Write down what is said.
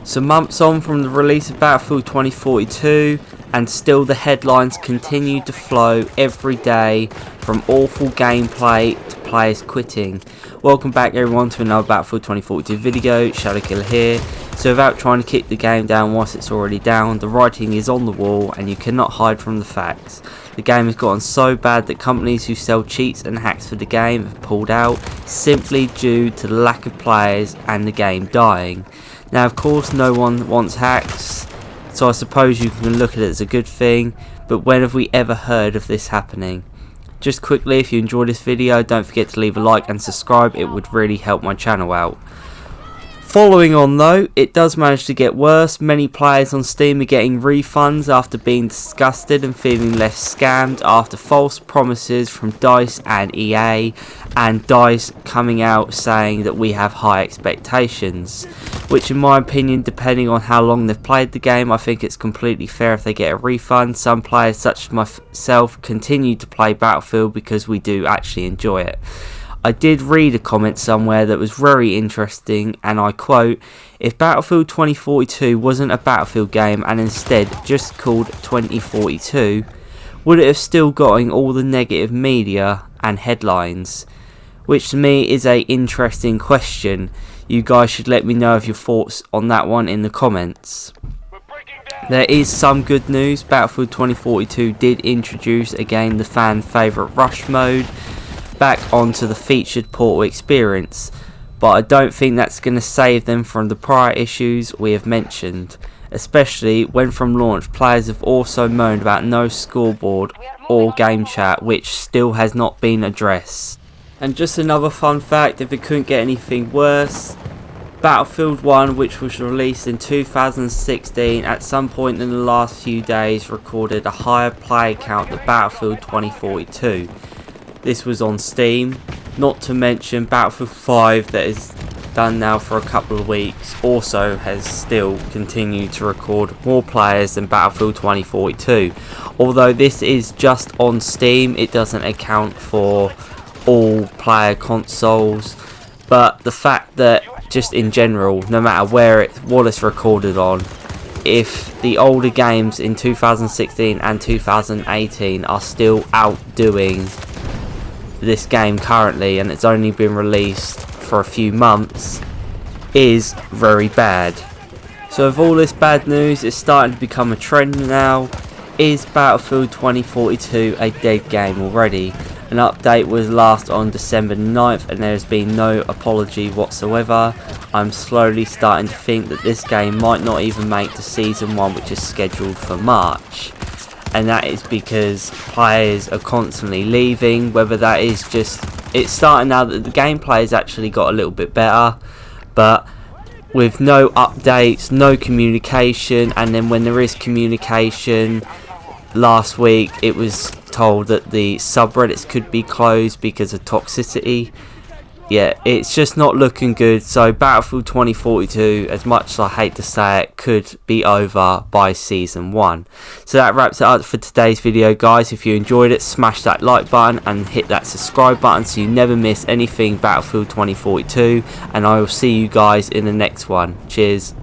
So months on from the release of Battlefield 2042, and still the headlines continue to flow every day from awful gameplay to players quitting. Welcome back everyone to another Battlefield 2042 video, Shadow Killer here. So without trying to kick the game down whilst it's already down, the writing is on the wall and you cannot hide from the facts. The game has gotten so bad that companies who sell cheats and hacks for the game have pulled out, simply due to the lack of players and the game dying. Now of course no one wants hacks, so I suppose you can look at it as a good thing, but when have we ever heard of this happening? Just quickly, if you enjoyed this video, don't forget to leave a like and subscribe, it would really help my channel out. Following on though, it does manage to get worse. Many players on Steam are getting refunds after being disgusted and feeling left scammed after false promises from DICE and EA, and DICE coming out saying that we have high expectations, which in my opinion, depending on how long they've played the game, I think it's completely fair if they get a refund. Some players such as myself continue to play Battlefield because we do actually enjoy it. I did read a comment somewhere that was very interesting, and I quote, "If Battlefield 2042 wasn't a Battlefield game and instead just called 2042, would it have still gotten all the negative media and headlines?" Which to me is a interesting question. You guys should let me know of your thoughts on that one in the comments. There is some good news. Battlefield 2042 did introduce again the fan favourite rush mode back onto the featured portal experience, but I don't think that's going to save them from the prior issues we have mentioned, especially when from launch players have also moaned about no scoreboard or game chat, which still has not been addressed. And just another fun fact, if it couldn't get anything worse, Battlefield 1, which was released in 2016, at some point in the last few days recorded a higher player count than Battlefield 2042. This was on Steam, not to mention Battlefield 5 that is done now for a couple of weeks also has still continued to record more players than Battlefield 2042. Although this is just on Steam, it doesn't account for all player consoles, but the fact that just in general, no matter what it's recorded on, if the older games in 2016 and 2018 are still outdoing this game currently, and it's only been released for a few months, is very bad. So with all this bad news, it's starting to become a trend now. Is Battlefield 2042 a dead game already? An update was last on December 9th and there has been no apology whatsoever. I'm slowly starting to think that this game might not even make the Season 1, which is scheduled for March. And that is because players are constantly leaving, whether that is just, it's starting now that the gameplay has actually got a little bit better, but with no updates, no communication, and then when there is communication, last week it was told that the subreddits could be closed because of toxicity. Yeah, it's just not looking good. So Battlefield 2042, as much as I hate to say it, could be over by Season 1. So that wraps it up for today's video, guys. If you enjoyed it, smash that like button and hit that subscribe button so you never miss anything Battlefield 2042. And I will see you guys in the next one. Cheers.